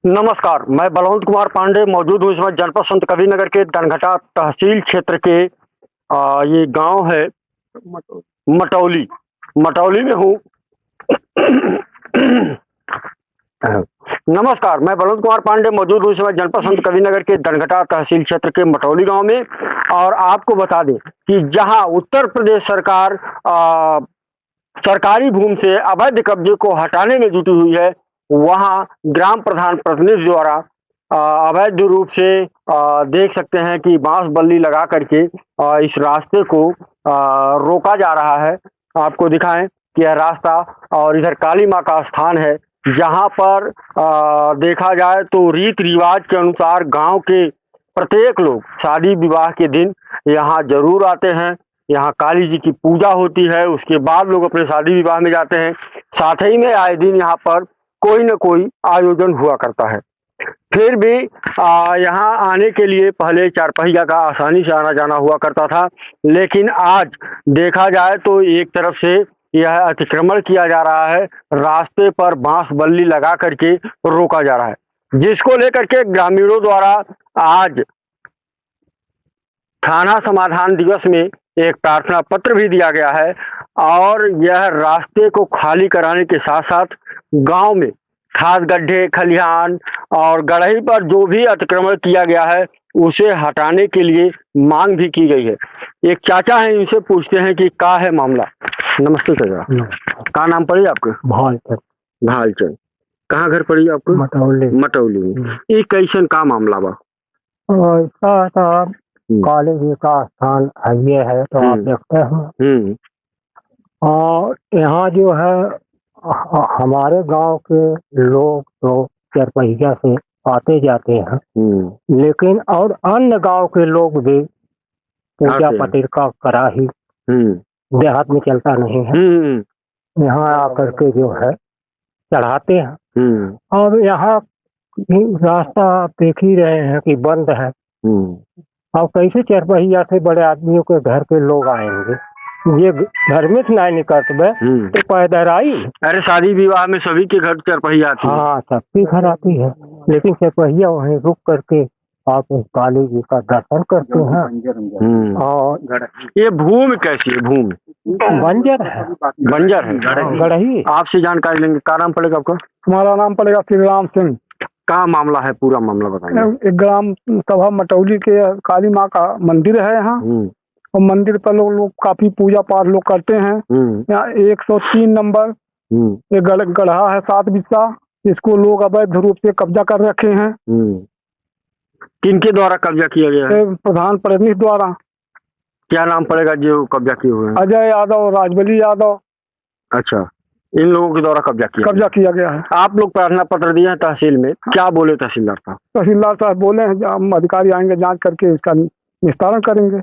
नमस्कार, मैं बलवंत कुमार पांडे मौजूद हूँ इस वक्त जनपद संत कबीरनगर के धनघटा तहसील क्षेत्र के ये गांव है मटौली। मटौली में हूँ। नमस्कार, मैं बलवंत कुमार पांडे मौजूद हूँ इस वक्त जनपद संत कबीरनगर के धनघटा तहसील क्षेत्र के मटौली गांव में। और आपको बता दें कि जहां उत्तर प्रदेश सरकार सरकारी भूमि से अवैध कब्जे को हटाने में जुटी हुई है, वहां ग्राम प्रधान प्रतिनिधि द्वारा अवैध रूप से देख सकते हैं कि बांस बल्ली लगा करके इस रास्ते को रोका जा रहा है। आपको दिखाएं कि यह रास्ता और इधर काली माँ का स्थान है, जहां पर देखा जाए तो रीत रिवाज के अनुसार गांव के प्रत्येक लोग शादी विवाह के दिन यहाँ जरूर आते हैं। यहाँ काली जी की पूजा होती है, उसके बाद लोग अपने शादी विवाह में जाते हैं। साथ ही में आए दिन यहाँ पर कोई न कोई आयोजन हुआ करता है। फिर भी यहाँ आने के लिए पहले चार पहिया का आसानी से आना जाना हुआ करता था, लेकिन आज देखा जाए तो एक तरफ से यह अतिक्रमण किया जा रहा है, रास्ते पर बांस बल्ली लगा करके रोका जा रहा है, जिसको लेकर के ग्रामीणों द्वारा आज थाना समाधान दिवस में एक प्रार्थना पत्र भी दिया गया है। और यह रास्ते को खाली कराने के साथ साथ गांव में खाद गड्ढे खलिहान और गढ़ई पर जो भी अतिक्रमण किया गया है उसे हटाने के लिए मांग भी की गई है। एक चाचा है, इनसे पूछते हैं कि क्या है मामला। नमस्ते चाचा, क्या नाम पड़ी आपके? भालचंद। भालचंद। कहाँ घर पड़ी आपको? मटौली। मटौली में। ये कैसन का मामला बा? ऐसा था, काली जी का स्थान ये है तो आप देखते हैं। और यहाँ जो है हमारे गांव के लोग तो चारपहिया से आते जाते हैं, लेकिन और अन्य गांव के लोग भी पूजा पत्रिका करा ही देहात में चलता नहीं है, यहाँ आकर के जो है चढ़ाते हैं। और यहाँ रास्ता आप देख ही रहे हैं कि बंद है। अब कैसे चारपहिया से बड़े आदमियों के घर के लोग आएंगे? ये घर में से नहीं निकलते तो पैदल आई। अरे शादी विवाह में सभी के घर चारपहिया आती है। हाँ, सबके घर आती है, लेकिन चारपहिया वहीं रुक करके आप काली जी का दर्शन करते हैं। और ये भूमि कैसी है? भूमि बंजर है। बंजर है, गढ़ही। आपसे जानकारी लेंगे। क्या नाम पड़ेगा आपका? हमारा नाम पड़ेगा श्री राम सिंह। क्या मामला है? पूरा मामला बताइए। एक ग्राम सभा मटौली के काली माँ का मंदिर है यहाँ, और मंदिर पर लोग काफी पूजा पाठ लोग करते हैं। यहाँ 103 नंबर ये गढ़ा है 7 बिस्सा, इसको लोग अवैध रूप से कब्जा कर रखे हैं। किनके द्वारा कब्जा किया गया है? प्रधान प्रतिनिधि द्वारा। क्या नाम पड़ेगा जो कब्जा किए हुए हैं? अजय यादव, राजबली यादव। अच्छा, इन लोगों के द्वारा कब्जा किया गया है। आप लोग प्रार्थना पत्र दिए हैं तहसील में, क्या बोले तहसीलदार साहब? तहसीलदार साहब बोले हैं हम अधिकारी आएंगे, जांच करके इसका निस्तारण करेंगे।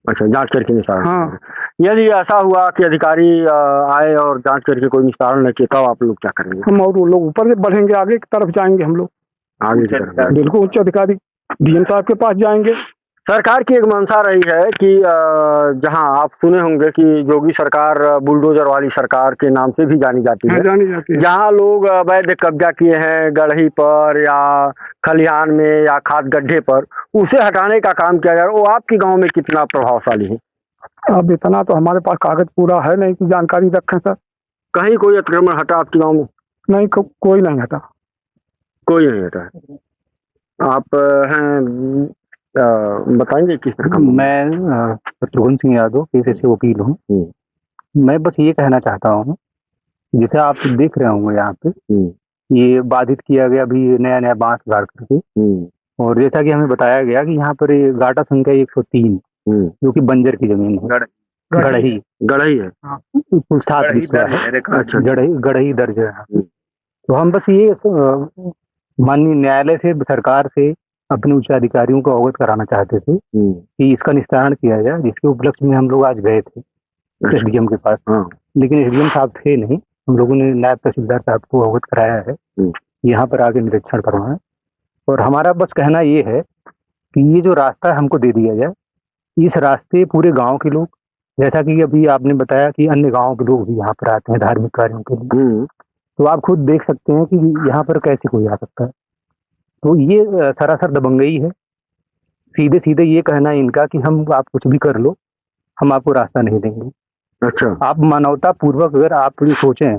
अच्छा, जांच करके निस्तारण। हाँ। यदि ऐसा हुआ कि अधिकारी आए और जांच करके कोई निस्तारण न किया, तब आप लोग क्या करेंगे? हम और लोग ऊपर से बढ़ेंगे, आगे की तरफ जाएंगे हम लोग। आगे की तरफ बिल्कुल, उच्च अधिकारी डीएम साहब के पास जाएंगे। सरकार की एक मंशा रही है कि जहां आप सुने होंगे कि योगी सरकार बुलडोजर वाली सरकार के नाम से भी जानी जाती है, जहां लोग अवैध कब्जा किए हैं गढ़ी पर या खलिहान में या खाद गड्ढे पर, उसे हटाने का काम किया जा रहा है। वो आपके गांव में कितना प्रभावशाली है? अब इतना तो हमारे पास कागज पूरा है नहीं कि जानकारी रखें सर। कहीं कोई अतिक्रमण हटा आपके गाँव में? नहीं, कोई नहीं हटा। कोई नहीं हटा। आप हैं, बताएंगे किस तरह? मैं शत्रुघ्न सिंह यादव पेशे से वकील हूँ। मैं बस ये कहना चाहता हूँ, जैसे आप देख रहे होंगे यहाँ पे ये बाधित किया गया अभी नया नया बांस गाड़ करके, और जैसा कि हमें बताया गया कि यहाँ पर ये गाटा संख्या 103 जो कि बंजर की जमीन है, गढ़ही है, 7 बिस्सा है, गढ़ही दर्ज है। तो हम बस ये माननीय न्यायालय से, सरकार से अपने उच्च अधिकारियों को अवगत कराना चाहते थे कि इसका निस्तारण किया जाए, जिसके उपलक्ष्य में हम लोग आज गए थे एसडीएम के पास। लेकिन एसडीएम साहब थे नहीं, हम लोगों ने नायब तहसीलदार साहब को अवगत कराया है, यहाँ पर आके निरीक्षण करवाएं। और हमारा बस कहना ये है कि ये जो रास्ता हमको दे दिया जाए, इस रास्ते पूरे गाँव के लोग, जैसा कि अभी आपने बताया कि अन्य गाँव के लोग भी यहाँ पर आते हैं धार्मिक कार्यों के लिए, तो आप खुद देख सकते हैं कि यहाँ पर कैसे कोई आ सकता है। तो ये सरासर दबंगई है। सीधे सीधे ये कहना है इनका कि हम आप कुछ भी कर लो, हम आपको रास्ता नहीं देंगे। अच्छा, आप मानवता पूर्वक अगर आप ये सोचें,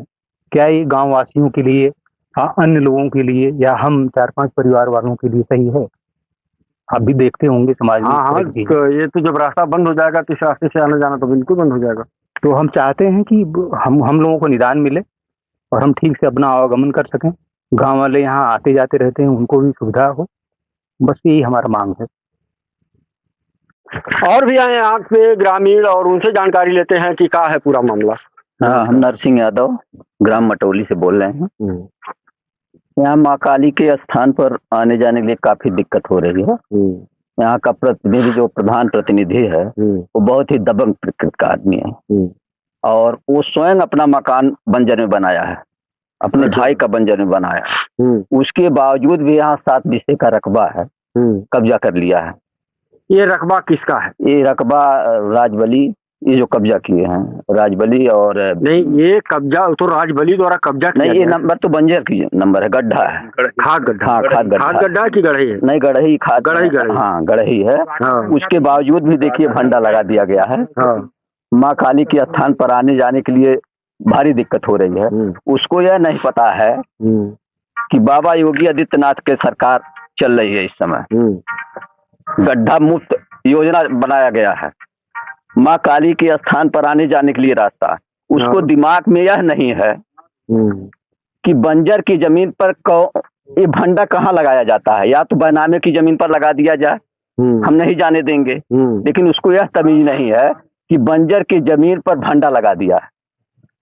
क्या ये गांव वासियों के लिए, अन्य लोगों के लिए, या हम 4-5 परिवार वालों के लिए सही है? आप भी देखते होंगे समाज में हाँ इस तरह हाँ, की चीजें। तो ये तो जब रास्ता बंद हो जाएगा तो इस रास्ते से आना जाना तो बिल्कुल बंद हो जाएगा। तो हम चाहते हैं कि हम लोगों को निदान मिले और हम ठीक से अपना आवागमन कर सकें। गांव वाले यहाँ आते जाते रहते हैं, उनको भी सुविधा हो, बस यही हमारा मांग है। और भी आए यहाँ पे ग्रामीण और उनसे जानकारी लेते हैं कि क्या है पूरा मामला। हाँ, हम नरसिंह यादव ग्राम मटौली से बोल रहे हैं। यहाँ माँ काली के स्थान पर आने जाने के लिए काफी दिक्कत हो रही है। यहाँ का प्रतिनिधि, जो प्रधान प्रतिनिधि है, वो बहुत ही दबंग प्रकृति का आदमी है और वो स्वयं अपना मकान बंजर में बनाया है, अपने भाई का बंजर में बनाया है। उसके बावजूद भी यहाँ 7 विषय का रकबा है, कब्जा कर लिया है। ये रकबा किसका है? ये रकबा राजबली, ये जो कब्जा किए हैं राजबली। और नहीं, ये कब्जा तो राजबली द्वारा कब्जा किया नहीं, ये गया। नंबर तो बंजर की नंबर है, गड्ढा है, खाद गड्ढा। हाँ, खाद गड्ढा की गढ़ई है? नहीं, गढ़ई खाद, गढ़ई। हाँ, गढ़ई है। हाँ। उसके बावजूद भी देखिए भंडा लगा दिया गया है। हाँ। माँ काली के स्थान पर आने जाने के लिए भारी दिक्कत हो रही है। उसको यह नहीं पता है कि बाबा योगी आदित्यनाथ के सरकार चल रही है इस समय। गड्ढा मुक्त योजना बनाया गया है माँ काली के स्थान पर आने जाने के लिए रास्ता। उसको दिमाग में यह नहीं है कि बंजर की जमीन पर ये भंडा कहाँ लगाया जाता है। या तो बैनामे की जमीन पर लगा दिया जाए, हम नहीं जाने देंगे, लेकिन उसको यह तमीज नहीं है कि बंजर की जमीन पर भंडा लगा दिया है।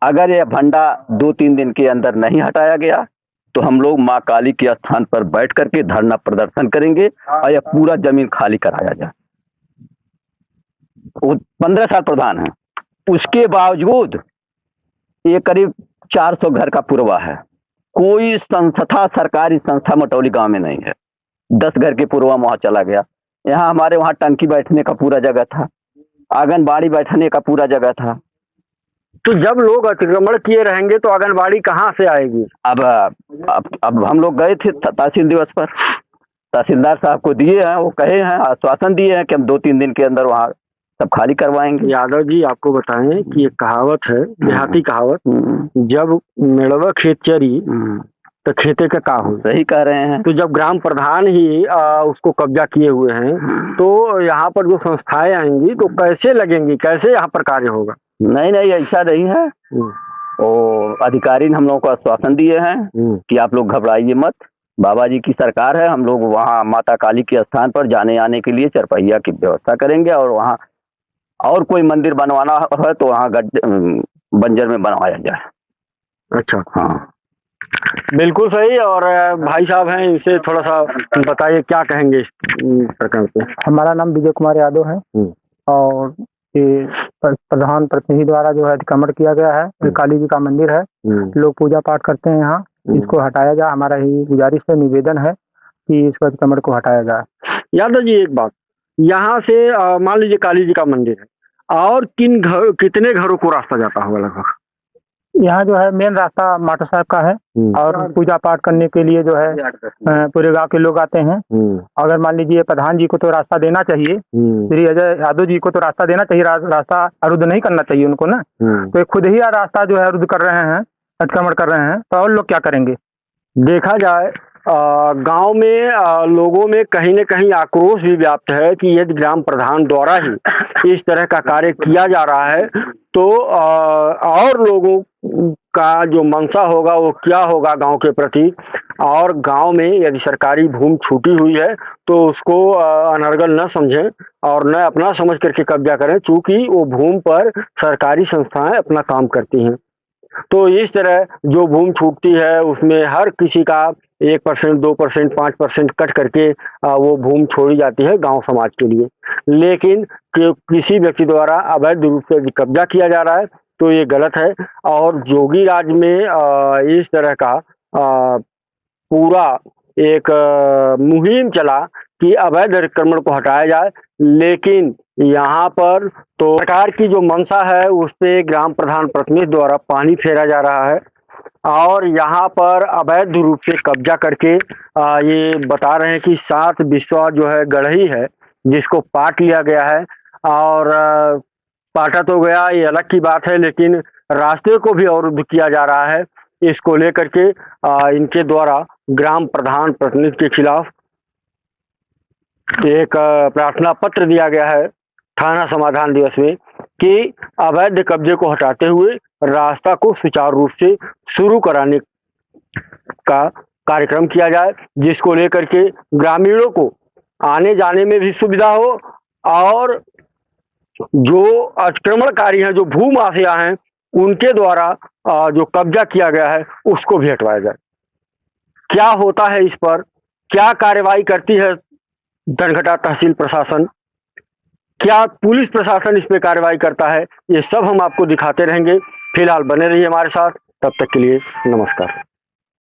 अगर यह भंडा 2-3 दिन के अंदर नहीं हटाया गया तो हम लोग माँ काली के स्थान पर बैठ करके धरना प्रदर्शन करेंगे और यह पूरा जमीन खाली कराया जाए। वो 15 साल प्रधान है, उसके बावजूद ये करीब 400 घर का पुरवा है। कोई संस्था, सरकारी संस्था मटौली गांव में नहीं है। 10 घर के पुरवा वहां चला गया। यहाँ हमारे वहां टंकी बैठने का पूरा जगह था, आंगनबाड़ी बैठने का पूरा जगह था। तो जब लोग अतिक्रमण किए रहेंगे तो आंगनबाड़ी कहाँ से आएगी? अब हम लोग गए थे तहसील दिवस पर, तहसीलदार साहब को दिए हैं, वो कहे हैं, आश्वासन दिए हैं कि हम 2-3 दिन के अंदर वहाँ सब खाली करवाएंगे। यादव जी, आपको बताएं कि एक कहावत है, देहाती कहावत, जब मेड़वा खेत चरी तो खेते का हो। सही कह रहे हैं। तो जब ग्राम प्रधान ही उसको कब्जा किए हुए हैं तो यहाँ पर जो संस्थाएं आएंगी तो कैसे लगेंगी, कैसे यहाँ पर कार्य होगा? नहीं, ऐसा नहीं है। वो अधिकारी ने हम लोगों को आश्वासन दिए हैं कि आप लोग घबराइए मत, बाबा जी की सरकार है, हम लोग वहाँ माता काली के स्थान पर जाने आने के लिए चरपहिया की व्यवस्था करेंगे और वहाँ और कोई मंदिर बनवाना है तो वहाँ बंजर में बनवाया जाए। अच्छा, हाँ, बिल्कुल सही। और भाई साहब हैं, इनसे थोड़ा सा बताइए क्या कहेंगे इस प्रकरण पे। हमारा नाम विजय कुमार यादव है और ये प्रधान प्रतिनिधि द्वारा जो है अतिक्रमण किया गया है। काली जी का मंदिर है, लोग पूजा पाठ करते हैं यहाँ, इसको हटाया जाए। हमारा ही गुजारिश है, निवेदन है कि इस अतिक्रमण को हटाया जाए। यादव जी, एक बात, यहाँ से मान लीजिए काली जी का मंदिर है और कितने घरों को रास्ता जाता होगा लगभग? यहाँ जो है मेन रास्ता माता साहब का है और पूजा पाठ करने के लिए जो है पूरे गांव के लोग आते हैं। अगर मान लीजिए प्रधान जी को तो रास्ता देना चाहिए, श्री अजय यादव जी को तो रास्ता देना चाहिए, रास्ता अवरुद्ध नहीं करना चाहिए उनको ना। तो खुद ही रास्ता जो है अवरुद्ध कर रहे हैं, अतिक्रमण कर रहे हैं, तो और लोग क्या करेंगे? देखा जाए गांव में लोगों में कहीं न कहीं आक्रोश भी व्याप्त है कि यदि ग्राम प्रधान द्वारा ही इस तरह का कार्य किया जा रहा है तो और लोगों का जो मंशा होगा वो क्या होगा गांव के प्रति। और गांव में यदि सरकारी भूमि छूटी हुई है तो उसको अनर्गल न समझें और न अपना समझ करके कब्जा करें, चूंकि वो भूमि पर सरकारी संस्थाएं अपना काम करती हैं। तो इस तरह जो भूमि छूटती है उसमें हर किसी का 1%, 2%, 5% कट करके वो भूमि छोड़ी जाती है गांव समाज के लिए। लेकिन किसी व्यक्ति द्वारा अवैध रूप से कब्जा किया जा रहा है तो ये गलत है। और जोगी राज में इस तरह का पूरा एक मुहिम चला कि अवैध अतिक्रमण को हटाया जाए, लेकिन यहाँ पर तो सरकार की जो मंशा है उस पे ग्राम प्रधान प्रतिनिधि द्वारा पानी फेरा जा रहा है। और यहाँ पर अवैध रूप से कब्जा करके ये बता रहे हैं कि 7 बिस्वा जो है गढ़ही है जिसको पाट लिया गया है। और पाटा तो गया ये अलग की बात है, लेकिन रास्ते को भी अवरुद्ध किया जा रहा है। इसको लेकर के इनके द्वारा ग्राम प्रधान प्रतिनिधि के खिलाफ एक प्रार्थना पत्र दिया गया है थाना समाधान दिवस में कि अवैध कब्जे को हटाते हुए रास्ता को सुचारू रूप से शुरू कराने का कार्यक्रम किया जाए, जिसको लेकर के ग्रामीणों को आने जाने में भी सुविधा हो और जो अतिक्रमणकारी हैं, जो भूमाफिया हैं, उनके द्वारा जो कब्जा किया गया है उसको भी हटवाया जाए। क्या होता है इस पर, क्या कार्रवाई करती है धनघटा तहसील प्रशासन, क्या पुलिस प्रशासन इस पे कार्रवाई करता है, ये सब हम आपको दिखाते रहेंगे। फिलहाल बने रहिए हमारे साथ, तब तक के लिए नमस्कार।